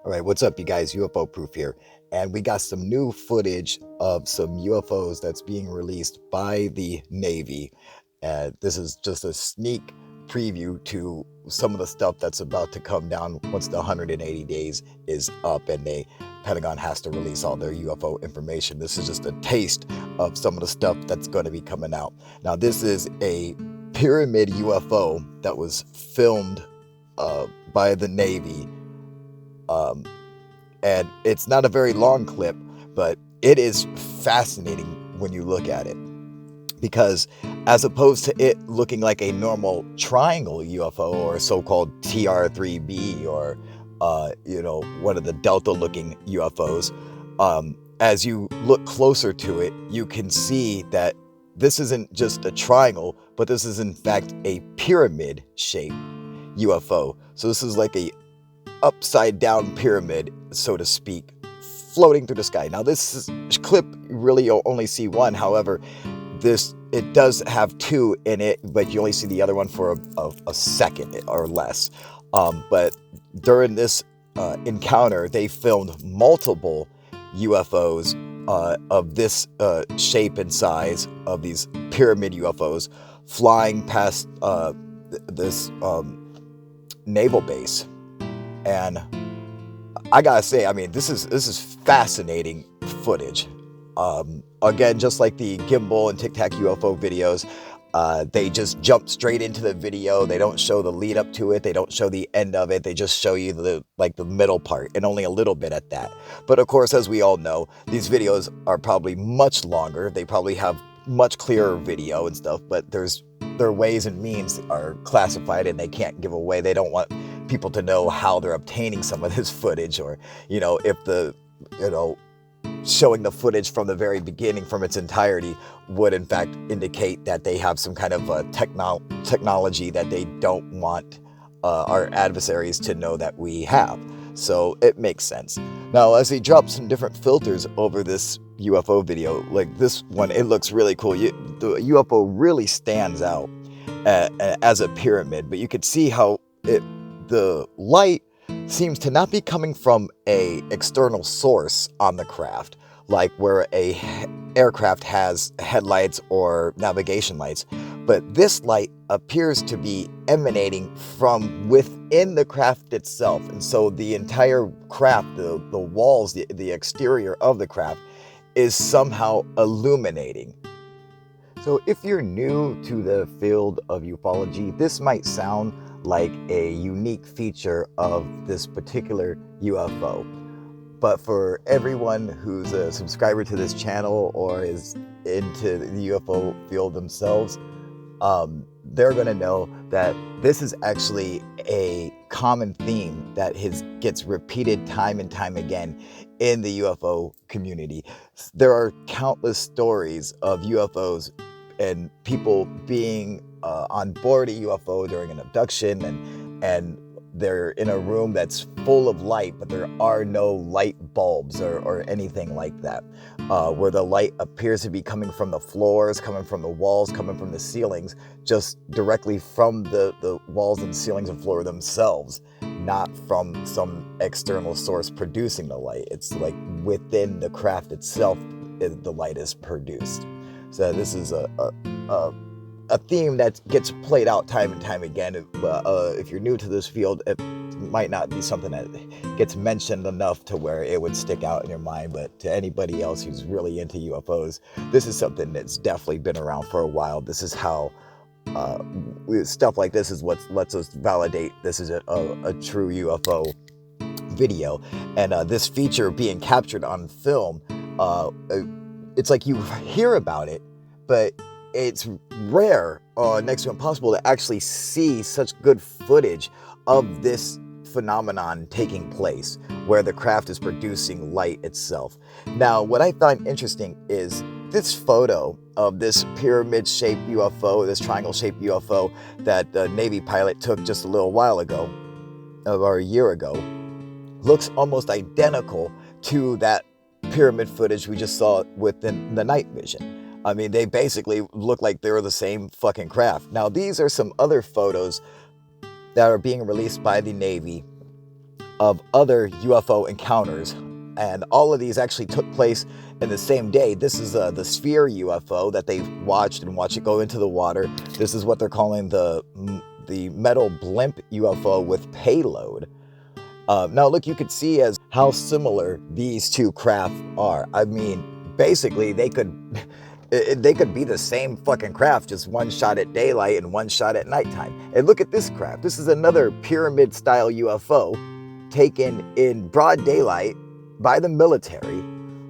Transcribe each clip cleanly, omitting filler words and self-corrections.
All right, what's up, you guys? UFO Proof here. And we got some new footage of some UFOs that's being released by the Navy. This is just a sneak preview to some of the stuff that's about to come down once the 180 days is up and Pentagon has to release all their UFO information. This is just a taste of some of the stuff that's going to be coming out. Now, this is a pyramid UFO that was filmed by the Navy. And it's not a very long clip, but it is fascinating when you look at it. Because as opposed to it looking like a normal triangle UFO or so-called TR-3B or, one of the Delta-looking UFOs, as you look closer to it, you can see that this isn't just a triangle, but this is in fact a pyramid-shaped UFO. So this is like a upside down pyramid, so to speak, floating through the sky. Now this clip, really you'll only see one. However, it does have two in it, but you only see the other one for a second or less. But during this encounter, they filmed multiple UFOs of this shape and size of these pyramid UFOs flying past this naval base. And I gotta say, I mean, this is fascinating footage. Again, just like the gimbal and Tic Tac UFO videos, they just jump straight into the video. They don't show the lead up to it. They don't show the end of it. They just show you the middle part, and only a little bit at that. But of course, as we all know, these videos are probably much longer. They probably have much clearer video and stuff, but their ways and means are classified and they can't give away. They don't want people to know how they're obtaining some of this footage, or if showing the footage from the very beginning from its entirety would in fact indicate that they have some kind of technology that they don't want our adversaries to know that we have. So it makes sense. Now, as he drops some different filters over this UFO video, like this one, it looks really cool. The UFO really stands out as a pyramid, but you could see how the light seems to not be coming from a external source on the craft, like where a aircraft has headlights or navigation lights, but this light appears to be emanating from within the craft itself. And so the entire craft, the walls, the exterior of the craft is somehow illuminating. So if you're new to the field of ufology, this might sound like a unique feature of this particular UFO. But for everyone who's a subscriber to this channel or is into the UFO field themselves, they're going to know that this is actually a common theme that gets repeated time and time again in the UFO community. There are countless stories of UFOs and people being on board a UFO during an abduction, and they're in a room that's full of light, but there are no light bulbs or anything like that, where the light appears to be coming from the floors, coming from the walls, coming from the ceilings, just directly from the walls and ceilings and floor themselves, not from some external source producing the light. It's like within the craft itself, the light is produced. So this is a theme that gets played out time and time again. If you're new to this field, it might not be something that gets mentioned enough to where it would stick out in your mind. But to anybody else who's really into UFOs, this is something that's definitely been around for a while. This is how stuff like this is what lets us validate this is a true UFO video. And this feature being captured on film, it's like you hear about it, but it's rare, next to impossible, to actually see such good footage of this phenomenon taking place, where the craft is producing light itself. Now, what I find interesting is this photo of this pyramid-shaped UFO, this triangle-shaped UFO that the Navy pilot took just a little while ago, or a year ago, looks almost identical to that pyramid footage we just saw within the night vision. I mean, they basically look like they're the same fucking craft. Now, these are some other photos that are being released by the Navy of other UFO encounters. And all of these actually took place in the same day. This is the Sphere UFO that they watched it go into the water. This is what they're calling the metal blimp UFO with payload. Now look, you could see as how similar these two craft are. I mean, basically they could be the same fucking craft, just one shot at daylight and one shot at nighttime. And look at this craft. This is another pyramid style UFO taken in broad daylight by the military.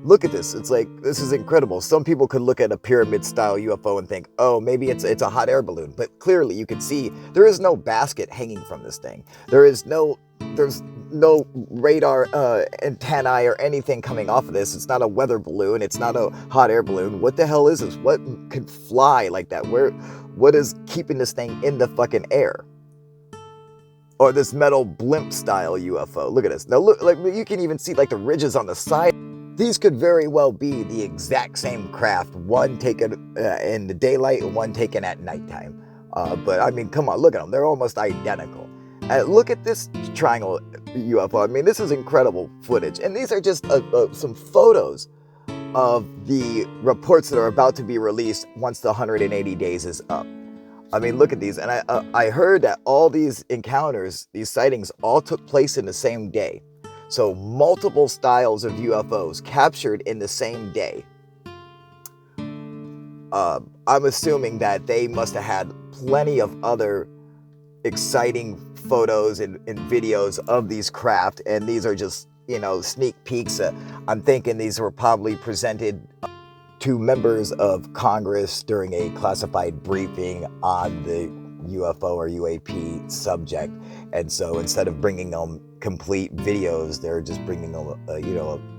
Look at this. It's like, this is incredible. Some people could look at a pyramid style UFO and think, oh, maybe it's a hot air balloon. But clearly you can see there is no basket hanging from this thing. There's no radar antennae or anything coming off of this. It's not a weather balloon. It's not a hot air balloon. What the hell is this? What can fly like that? What is keeping this thing in the fucking air? Or this metal blimp style UFO. Look at this. Now look, like you can even see like the ridges on the side. These could very well be the exact same craft. One taken in the daylight and one taken at nighttime. But I mean, come on, look at them. They're almost identical. Look at this triangle UFO. I mean, this is incredible footage. And these are just some photos of the reports that are about to be released once the 180 days is up. I mean, look at these. And I heard that all these encounters, these sightings, all took place in the same day. So multiple styles of UFOs captured in the same day. I'm assuming that they must have had plenty of other exciting photos and videos of these craft. And these are just, sneak peeks. I'm thinking these were probably presented to members of Congress during a classified briefing on the UFO or UAP subject. And so instead of bringing them complete videos, they're just bringing them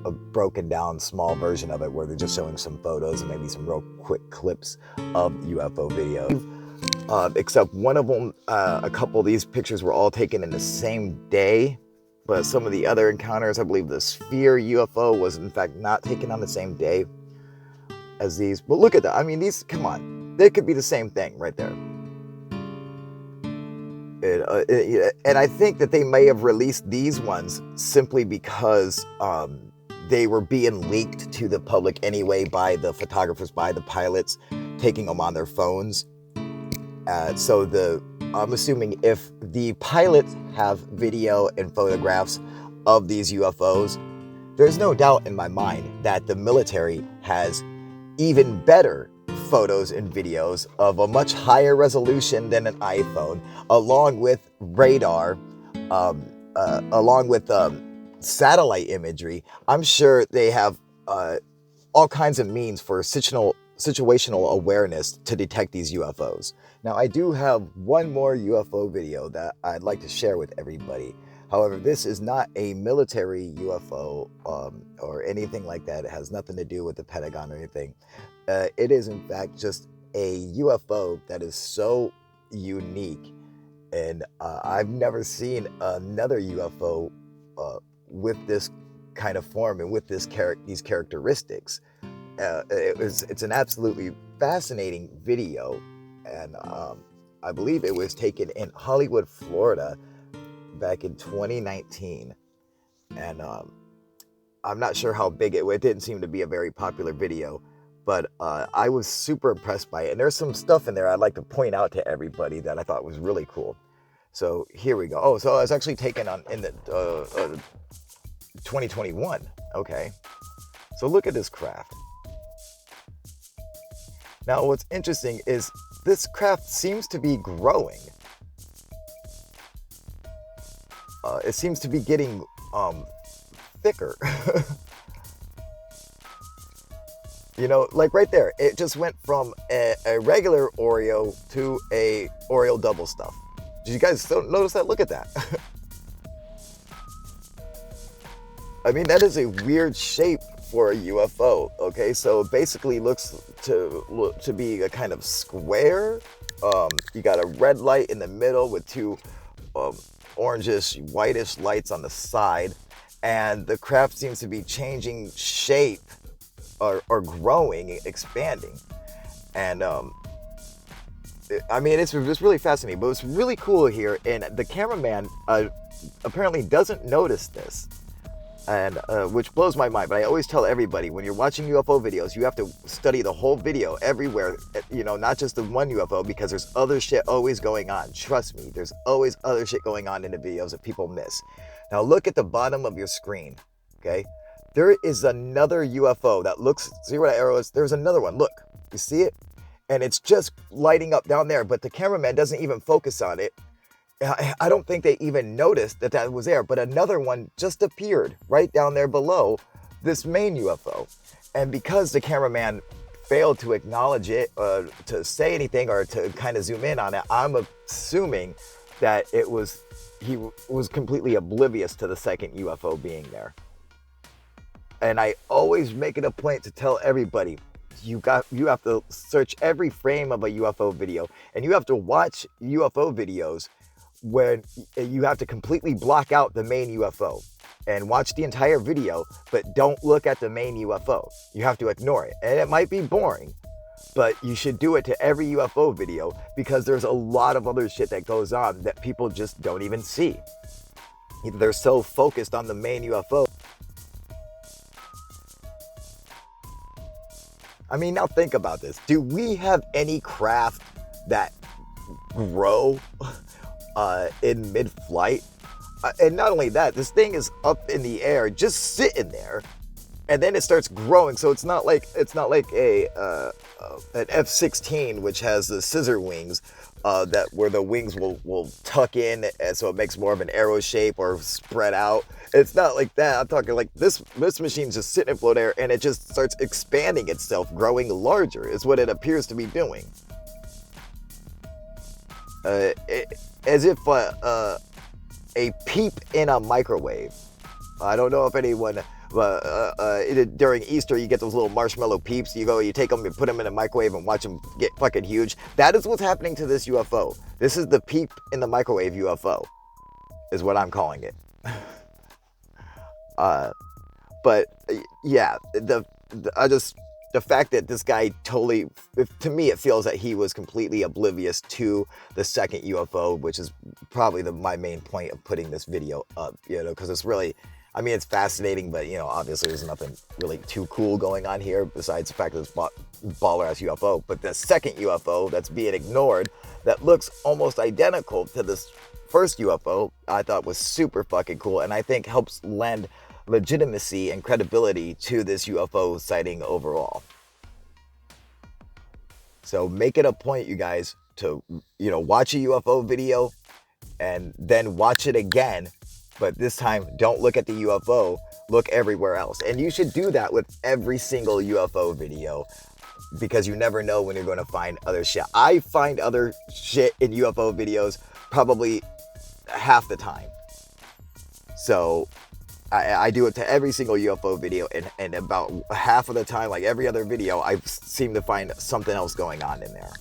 a broken down small version of it where they're just showing some photos and maybe some real quick clips of UFO videos. Except one of them, a couple of these pictures were all taken in the same day. But some of the other encounters, I believe the Sphere UFO was in fact not taken on the same day as these. But look at that. I mean, these, come on. They could be the same thing right there. And I think that they may have released these ones simply because they were being leaked to the public anyway by the photographers, by the pilots, taking them on their phones. So I'm assuming if the pilots have video and photographs of these UFOs, there's no doubt in my mind that the military has even better photos and videos of a much higher resolution than an iPhone, along with radar, along with satellite imagery. I'm sure they have all kinds of means for situational awareness to detect these UFOs. Now, I do have one more UFO video that I'd like to share with everybody. However, this is not a military UFO or anything like that. It has nothing to do with the Pentagon or anything. It is, in fact, just a UFO that is so unique. And I've never seen another UFO with this kind of form and with these characteristics. It's an absolutely fascinating video. And I believe it was taken in Hollywood, Florida, back in 2019. And I'm not sure how big it didn't seem to be a very popular video, but I was super impressed by it. And there's some stuff in there I'd like to point out to everybody that I thought was really cool. So here we go. Oh, so it was actually taken in the 2021. Okay. So look at this craft. Now, what's interesting is this craft seems to be growing. It seems to be getting thicker. Like right there, it just went from a regular Oreo to a Oreo double stuff. Did you guys still notice that? Look at that. I mean, that is a weird shape for a UFO. Okay, so it basically looks to be a kind of square. You got a red light in the middle with two orangish, whitish lights on the side, and the craft seems to be changing shape or growing, expanding. And I mean, it's really fascinating, but it's really cool here. And the cameraman apparently doesn't notice this, and which blows my mind. But I always tell everybody, when you're watching UFO videos, you have to study the whole video everywhere, not just the one UFO, because there's other shit always going on. Trust me, there's always other shit going on in the videos that people miss. Now look at the bottom of your screen, okay? There is another UFO that looks, see where that arrow is? There's another one, look, you see it? And it's just lighting up down there, but the cameraman doesn't even focus on it. I don't think they even noticed that that was there, but another one just appeared right down there below this main UFO. And because the cameraman failed to acknowledge it, to say anything or to kind of zoom in on it, I'm assuming that he was completely oblivious to the second UFO being there. And I always make it a point to tell everybody, you have to search every frame of a UFO video, and you have to watch UFO videos when you have to completely block out the main UFO and watch the entire video, but don't look at the main UFO. You have to ignore it. And it might be boring, but you should do it to every UFO video, because there's a lot of other shit that goes on that people just don't even see. They're so focused on the main UFO. I mean, now think about this. Do we have any craft that grow in mid-flight? And not only that, this thing is up in the air, just sitting there, and then it starts growing. So it's not like an F-16, which has the scissor wings, where the wings will tuck in, and so it makes more of an arrow shape or spread out. It's not like that. I'm talking like this machine's just sitting in float air, and it just starts expanding itself, growing larger is what it appears to be doing. As if a peep in a microwave. I don't know if anyone, during Easter, you get those little marshmallow peeps. You take them, you put them in a microwave and watch them get fucking huge. That is what's happening to this UFO. This is the peep in the microwave UFO, is what I'm calling it. But yeah, the fact that this guy totally, to me, it feels that he was completely oblivious to the second UFO, which is probably my main point of putting this video up, because it's really, I mean, it's fascinating, but, obviously there's nothing really too cool going on here besides the fact that it's baller-ass UFO. But the second UFO that's being ignored, that looks almost identical to this first UFO, I thought was super fucking cool, and I think helps lend legitimacy and credibility to this UFO sighting overall. So make it a point, you guys, to watch a UFO video and then watch it again, but this time don't look at the UFO, look everywhere else. And you should do that with every single UFO video, because you never know when you're going to find other shit. I find other shit in UFO videos probably half the time. So I do it to every single UFO video, and about half of the time, like every other video, I seem to find something else going on in there.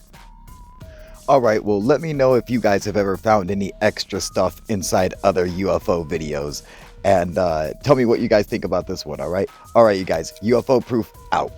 Alright, well, let me know if you guys have ever found any extra stuff inside other UFO videos, and tell me what you guys think about this one, alright? Alright, you guys, UFO Proof out.